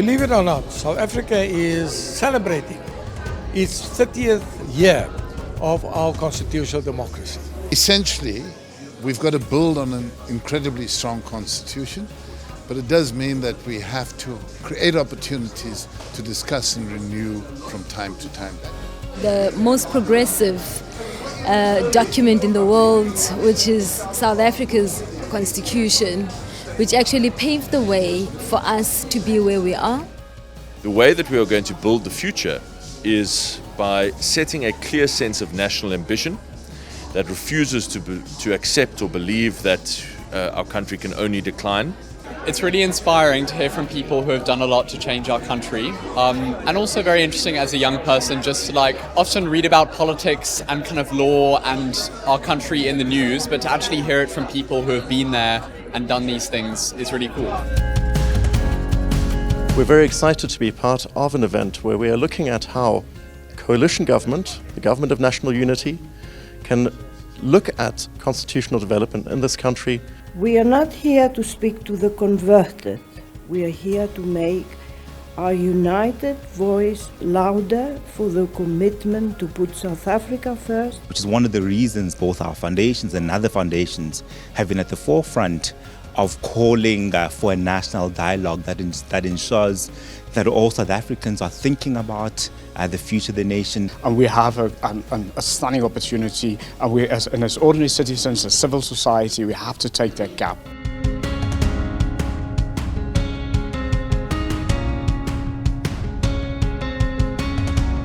Believe it or not, South Africa is celebrating its 30th year of our constitutional democracy. Essentially, we've got to build on an incredibly strong constitution, but it does mean that we have to create opportunities to discuss and renew from time to time. The most progressive document in the world, which is South Africa's constitution, which actually paved the way for us to be where we are. The way that we are going to build the future is by setting a clear sense of national ambition that refuses to accept or believe that our country can only decline. It's really inspiring to hear from people who have done a lot to change our country, and also very interesting as a young person just to often read about politics and kind of law and our country in the news, but to actually hear it from people who have been there and done these things is really cool. We're very excited to be part of an event where we are looking at how coalition government, the government of national unity, can look at constitutional development in this country. We are not here to speak to the converted. We are here to make our united voice louder for the commitment to put South Africa first. Which is one of the reasons both our foundations and other foundations have been at the forefront of calling for a national dialogue that ensures that all South Africans are thinking about the future of the nation. And we have a stunning opportunity, and as ordinary citizens, as civil society, we have to take that gap.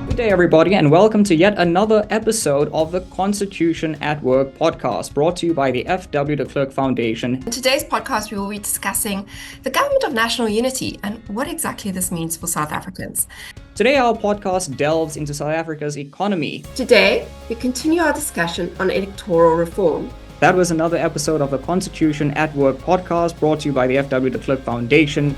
Good day, everybody, and welcome to yet another episode of the Constitution at Work podcast, brought to you by the FW de Klerk Foundation. In today's podcast, we will be discussing the Government of National Unity and what exactly this means for South Africans. Today, our podcast delves into South Africa's economy. Today, we continue our discussion on electoral reform. That was another episode of the Constitution at Work podcast, brought to you by the FW de Klerk Foundation.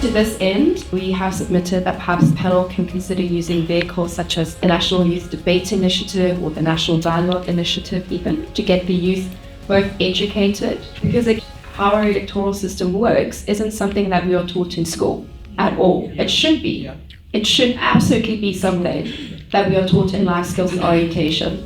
To this end, we have submitted that perhaps the panel can consider using vehicles such as the National Youth Debate Initiative or the National Dialogue Initiative even to get the youth both educated, because how our electoral system works isn't something that we are taught in school at all. It should be. It should absolutely be something that we are taught in life skills and orientation.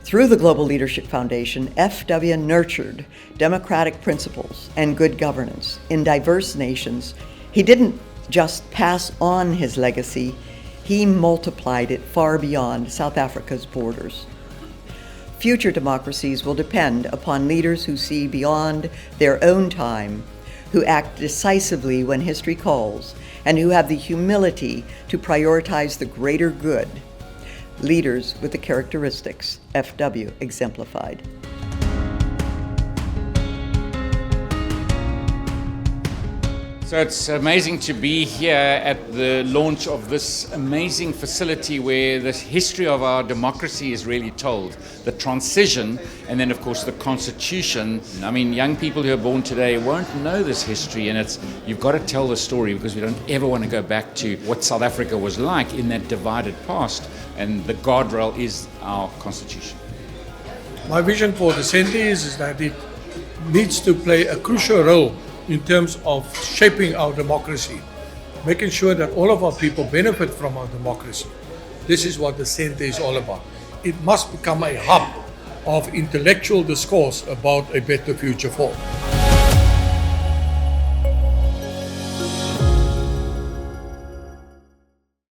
Through the Global Leadership Foundation, FW nurtured democratic principles and good governance in diverse nations. He didn't just pass on his legacy, he multiplied it far beyond South Africa's borders. Future democracies will depend upon leaders who see beyond their own time, who act decisively when history calls, and who have the humility to prioritize the greater good. Leaders with the characteristics FW exemplified. So it's amazing to be here at the launch of this amazing facility where the history of our democracy is really told. The transition, and then of course the Constitution. I mean, young people who are born today won't know this history, and you've got to tell the story, because we don't ever want to go back to what South Africa was like in that divided past, and the guardrail is our Constitution. My vision for the Centre is that it needs to play a crucial role in terms of shaping our democracy, making sure that all of our people benefit from our democracy. This is what the Centre is all about. It must become a hub of intellectual discourse about a better future for all.